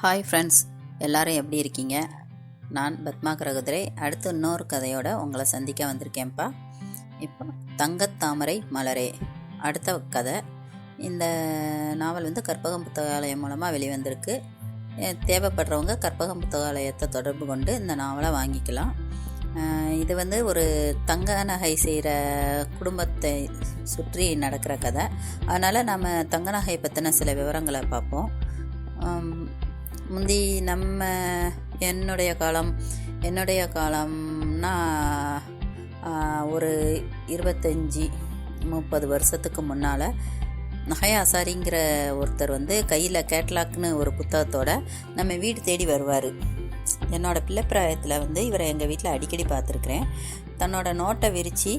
Hi friends, எல்லோரும் எப்படி இருக்கீங்க? நான் பத்மா கரகுதிரை. அடுத்து இன்னொரு கதையோடு உங்களை சந்திக்க வந்திருக்கேன்ப்பா. இப்போ தங்கத்தாமரை மலரே அடுத்த கதை. இந்த நாவல் கற்பகம் புத்தகாலயம் மூலமாக வெளிவந்திருக்கு. தேவைப்படுறவங்க கற்பகம் புத்தகாலயத்தை தொடர்பு கொண்டு இந்த நாவலை வாங்கிக்கலாம். இது ஒரு தங்க நகை செய்கிற குடும்பத்தை சுற்றி நடக்கிற கதை. அதனால் நம்ம தங்க நகை பற்றின சில விவரங்களை பார்ப்போம். முந்தி என்னுடைய காலம்னா ஒரு 25-30 வருஷத்துக்கு முன்னால் நகை ஆசாரிங்கிற ஒருத்தர் கையில் கேட்லாக்னு ஒரு புத்தகத்தோட நம்ம வீடு தேடி வருவார். என்னோடய பிள்ளைப்பிராயத்தில் இவரை எங்கள் வீட்டில் அடிக்கடி பார்த்துருக்குறேன். தன்னோட நோட்டை விரித்து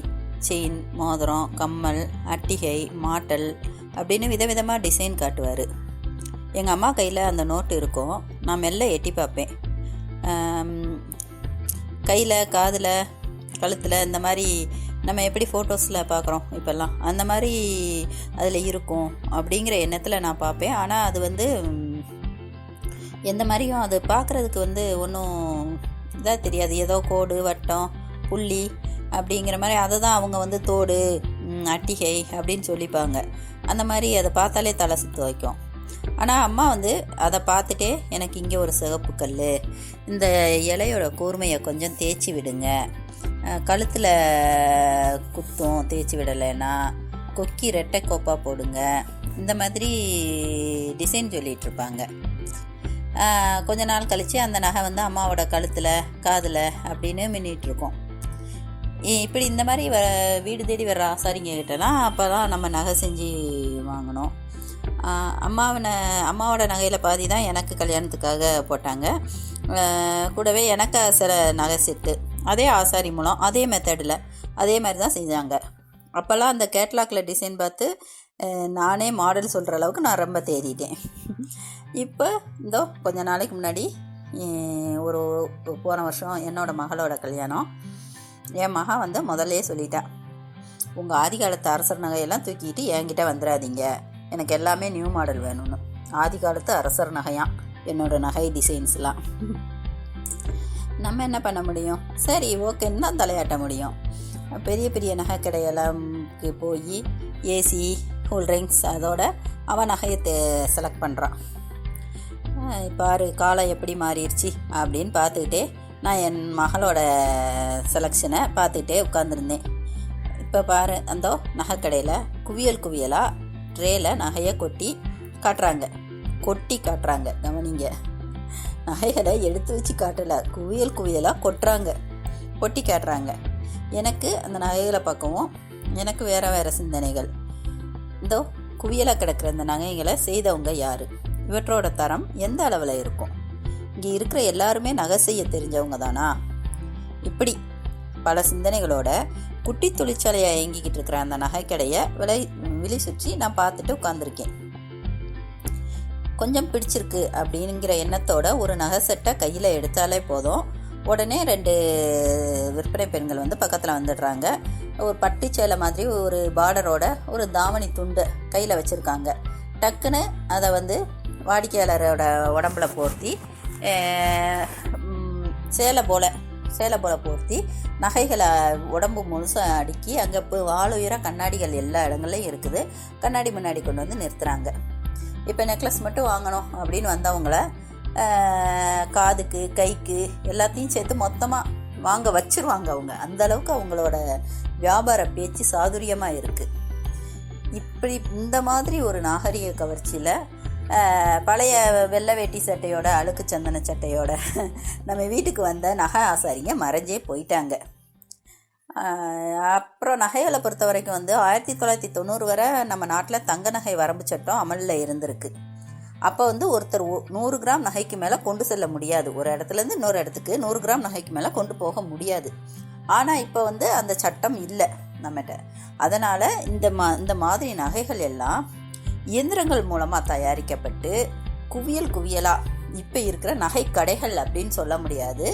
செயின், மோதிரம், கம்மல், அட்டிகை, மாட்டல் அப்படின்னு விதவிதமாக டிசைன் காட்டுவார். எங்கள் அம்மா கையில் அந்த நோட்டு இருக்கும். நான் மெல்ல எட்டி பார்ப்பேன். கையில், காதில், கழுத்தில் இந்த மாதிரி நம்ம எப்படி ஃபோட்டோஸில் பார்க்குறோம் இப்போல்லாம், அந்த மாதிரி அதில் இருக்கும் அப்படிங்கிற எண்ணத்தில் நான் பார்ப்பேன். ஆனால் அது எந்த மாதிரியும் அது பார்க்குறதுக்கு ஒன்றும் இதாக தெரியாது. ஏதோ கோடு, வட்டம், புள்ளி அப்படிங்கிற மாதிரி அதை தான் அவங்க தோடு, அட்டிகை அப்படின்னு சொல்லிப்பாங்க. அந்த மாதிரி அதை பார்த்தாலே தலை சுற்ற வைக்கும். ஆனால் அம்மா அதை பார்த்துட்டே, எனக்கு இங்கே ஒரு சிகப்பு கல், இந்த இலையோட கூர்மையை கொஞ்சம் தேய்ச்சி விடுங்க, கழுத்தில் குத்தும் தேய்ச்சி விடலைன்னா, கொக்கி ரெட்டை கோப்பாக போடுங்க, இந்த மாதிரி டிசைன் சொல்லிகிட்ருப்பாங்க. கொஞ்ச நாள் கழித்து அந்த நகை அம்மாவோட கழுத்தில், காதில் அப்படின்னு மின்னிகிட்ருக்கோம். இப்படி இந்த மாதிரி வீடு தேடி வர்ற ஆசாரிங்க கிட்டலாம் அப்போ தான் நம்ம நகை செஞ்சு வாங்கினோம். அம்மாவோட நகையில் பாதி தான் எனக்கு கல்யாணத்துக்காக போட்டாங்க. கூடவே எனக்கு சில நகை செட்டு அதே ஆசாரி மூலம், அதே மெத்தடில், அதே மாதிரி தான் செஞ்சாங்க. அப்போல்லாம் அந்த கேட்லாக்கில் டிசைன் பார்த்து நானே மாடல் சொல்கிற அளவுக்கு நான் ரொம்ப தேடிட்டேன். இப்போ கொஞ்ச நாளைக்கு முன்னாடி ஒரு போன வருஷம் என்னோடய மகளோட கல்யாணம். என் மகன் முதல்லே சொல்லிட்டா, உங்கள் ஆதிகாலத்து அரசர் நகையெல்லாம் தூக்கிட்டு என்கிட்ட வந்துடாதீங்க, எனக்கு எல்லாமே நியூ மாடல் வேணும்னு. ஆதி காலத்து அரசர் நகையாம் என்னோடய நகை டிசைன்ஸ்லாம். நம்ம என்ன பண்ண முடியும்? சரி, ஓகேன்னு தான் தலையாட்ட முடியும். பெரிய பெரிய நகை கடையெல்லாம் போய் ஏசி, கூல்ட்ரிங்க்ஸ் அதோட அவன் நகையை செலக்ட் பண்ணுறான். பாரு காலம் எப்படி மாறிடுச்சு அப்படின்னு பார்த்துக்கிட்டே நான் என் மகளோட செலெக்ஷனை பார்த்துக்கிட்டே உட்காந்துருந்தேன். இப்போ பாரு, அந்த நகைக்கடையில் குவியல் குவியலாக ட்ரேல நகையை கொட்டி காட்டுறாங்க. கவனிங்க, நகைகளை எடுத்து வச்சு காட்டலை, குவியல் குவியலாக கொட்டி காட்டுறாங்க. எனக்கு அந்த நகைகளை பார்க்கவும் எனக்கு வேறு சிந்தனைகள். குவியலாக கிடக்கிற இந்த நகைகளை செய்தவங்க யார்? இவற்றோட தரம் எந்த அளவில் இருக்கும்? இங்கே இருக்கிற எல்லாருமே நகை செய்ய தெரிஞ்சவங்க தானா? இப்படி பல சிந்தனைகளோட குட்டி தொழிற்சாலையை இயங்கிக்கிட்டு இருக்கிற அந்த நகைக்கடையை விலை சுற்றி நான் பார்த்துட்டு உட்காந்துருக்கேன். கொஞ்சம் பிடிச்சிருக்கு அப்படிங்கிற எண்ணத்தோட ஒரு நகை செட்டை கையில் எடுத்தாலே போதும், உடனே 2 விற்பனை பெண்கள் பக்கத்தில் வந்துடுறாங்க. ஒரு பட்டு சேலை மாதிரி ஒரு பார்டரோட ஒரு தாவணி துண்டு கையில் வச்சுருக்காங்க. டக்குன்னு அதை வாடிக்கையாளரோட உடம்புல போர்த்தி சேலை போல் போர்த்தி நகைகளை உடம்பு முழுசாக அடுக்கி, அங்கே வாளுயர கண்ணாடிகள் எல்லா இடங்கள்லையும் இருக்குது. கண்ணாடி முன்னாடி கொண்டு நிறுத்துகிறாங்க. இப்போ நெக்லஸ் மட்டும் வாங்கணும் அப்படின்னு வந்தவங்கள காதுக்கு, கைக்கு எல்லாத்தையும் சேர்த்து மொத்தமாக வாங்க வச்சுருவாங்க. அந்தளவுக்கு அவங்களோட வியாபார பேச்சு சாதுரியமாக இருக்குது. இப்படி இந்த மாதிரி ஒரு நாகரிக கவர்ச்சியில் பழைய வெள்ளை வேட்டி சட்டையோட, அழுக்கு சந்தன சட்டையோட நம்ம வீட்டுக்கு வந்த நகை ஆசாரிங்க மறைஞ்சே போயிட்டாங்க. அப்புறம் நகைகளை பொறுத்த வரைக்கும் 1990 வரை நம்ம நாட்டில் தங்க நகை வரம்பு சட்டம் அமலில் இருந்திருக்கு. அப்போ ஒருத்தர் 100 கிராம் நகைக்கு மேலே கொண்டு செல்ல முடியாது. ஒரு இடத்துலேருந்து இன்னொரு இடத்துக்கு 100 கிராம் நகைக்கு மேலே கொண்டு போக முடியாது. ஆனால் இப்போ அந்த சட்டம் இல்லை நம்மகிட்ட. அதனால் இந்த மாதிரி நகைகள் எல்லாம் இயந்திரங்கள் மூலமாக தயாரிக்கப்பட்டு குவியல் குவியலாக இப்போ இருக்கிற நகை கடைகள் அப்படின்னு சொல்ல முடியாது,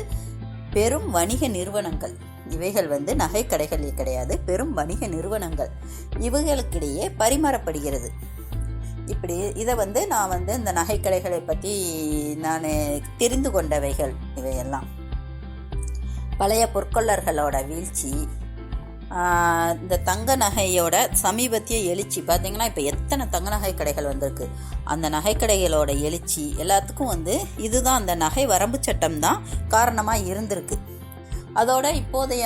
பெரும் வணிக நிறுவனங்கள் இவைகள் நகை கடைகள் கிடையாது, பெரும் வணிக நிறுவனங்கள் இவைகளுக்கிடையே பரிமாறப்படுகிறது. இப்படி இதை நான் இந்த நகைக்கடைகளை பற்றி நான் தெரிந்து கொண்டவைகள் இவையெல்லாம். பழைய பொற்கொள்ளர்களோட வீழ்ச்சி, இந்த தங்க நகையோட சமீபத்திய எழுச்சி பார்த்திங்கன்னா இப்போ எத்தனை தங்க நகை கடைகள் வந்திருக்கு. அந்த நகைக்கடைகளோட எழுச்சி எல்லாத்துக்கும் இதுதான் அந்த நகை வரம்பு சட்டம் தான் காரணமாக இருந்திருக்கு. அதோட இப்போதைய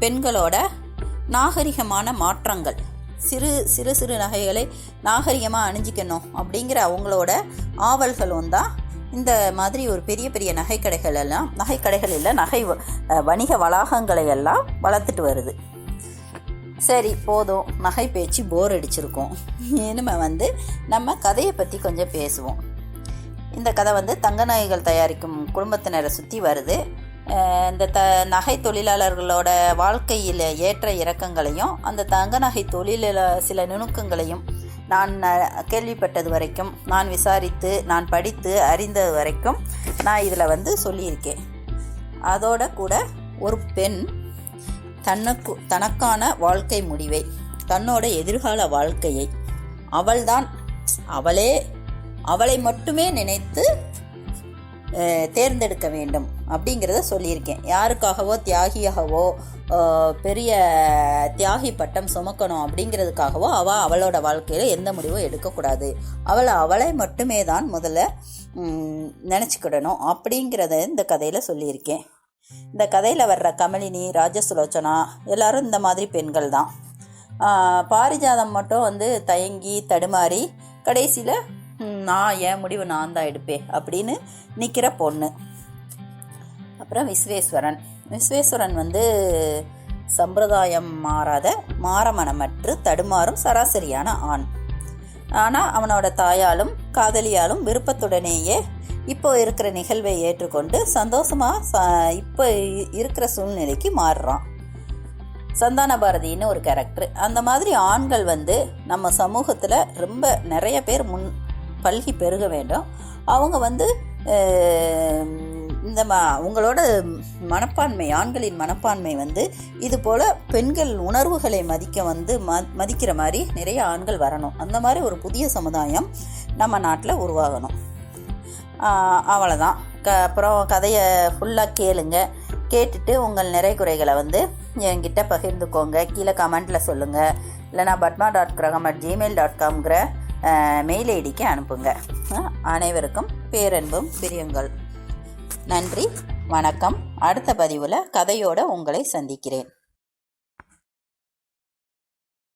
பெண்களோட நாகரிகமான மாற்றங்கள், சிறு சிறு நகைகளை நாகரிகமாக அணிஞ்சிக்கணும் அப்படிங்கிற அவங்களோட ஆவல்களும் தான் இந்த மாதிரி ஒரு பெரிய பெரிய நகைக்கடைகள் இல்லை நகை வணிக வளாகங்களை எல்லாம் வளர்த்துட்டு வருது. சரி, போதும், நகை பேச்சு போர் அடிச்சிருக்கோம். இனிமே நம்ம கதையை பற்றி கொஞ்சம் பேசுவோம். இந்த கதை தங்க நகைகள் தயாரிக்கும் குடும்பத்தினரை சுற்றி வருது. இந்த நகை தொழிலாளர்களோட வாழ்க்கையில் ஏற்ற இறக்கங்களையும் அந்த தங்க நகை தொழிலில் சில நுணுக்கங்களையும் நான் கேள்விப்பட்டது வரைக்கும், நான் விசாரித்து, நான் படித்து அறிந்தது வரைக்கும் நான் இதில் சொல்லியிருக்கேன். அதோட கூட ஒரு பெண் தனக்கான வாழ்க்கை முடிவை, தன்னோட எதிர்கால வாழ்க்கையை அவளை மட்டுமே நினைத்து தேர்ந்தெடுக்க வேண்டும் அப்படிங்கிறத சொல்லியிருக்கேன். யாருக்காகவோ தியாகியாகவோ பெரிய தியாகி பட்டம் சுமக்கணும் அப்படிங்கிறதுக்காகவோ அவளோட வாழ்க்கையில் எந்த முடிவும் எடுக்கக்கூடாது. அவளை மட்டுமே தான் முதல்ல நினச்சிக்கிடணும் அப்படிங்கிறத இந்த கதையில் சொல்லியிருக்கேன். இந்த கதையில் வர்ற கமலினி, ராஜசுலோச்சனா எல்லாரும் இந்த மாதிரி பெண்கள் தான். பாரிஜாதம் மட்டும் தயங்கி தடுமாறி கடைசியில் நான் என் முடிவு நான் தான் எடுப்பேன் அப்படின்னு நிற்கிற பொண்ணு. அப்புறம் விஸ்வேஸ்வரன் சம்பிரதாயம் மாறாத மாறமனமற்று தடுமாறும் சராசரியான ஆண். ஆனால் அவனோட தாயாலும் காதலியாலும் விருப்பத்துடனேயே இப்போ இருக்கிற நிகழ்வை ஏற்றுக்கொண்டு சந்தோஷமாக இப்போ இருக்கிற சூழ்நிலைக்கு மாறுறான். சந்தான பாரதின்னு ஒரு கேரக்டர். அந்த மாதிரி ஆண்கள் நம்ம சமூகத்தில் ரொம்ப நிறைய பேர் பல்கி பெருக வேண்டும். அவங்க இந்த அவங்களோட மனப்பான்மை, ஆண்களின் மனப்பான்மை இது போல் பெண்கள் உணர்வுகளை மதிக்கிற மாதிரி நிறைய ஆண்கள் வரணும். அந்த மாதிரி ஒரு புதிய சமுதாயம் நம்ம நாட்டில் உருவாகணும். அவ்வளோதான். அப்புறம் கதையை ஃபுல்லாக கேட்டுட்டு உங்கள் நிறை குறைகளை என்கிட்ட பகிர்ந்துக்கோங்க. கீழே கமெண்ட்டில் சொல்லுங்கள். இல்லைனா patma.graham@gmail.com மெயில் ஐடிக்கு அனுப்புங்க. அனைவருக்கும் பேரன்பும் பிரியங்கள். நன்றி, வணக்கம். அடுத்த பதிவில் கதையோடு உங்களை சந்திக்கிறேன்.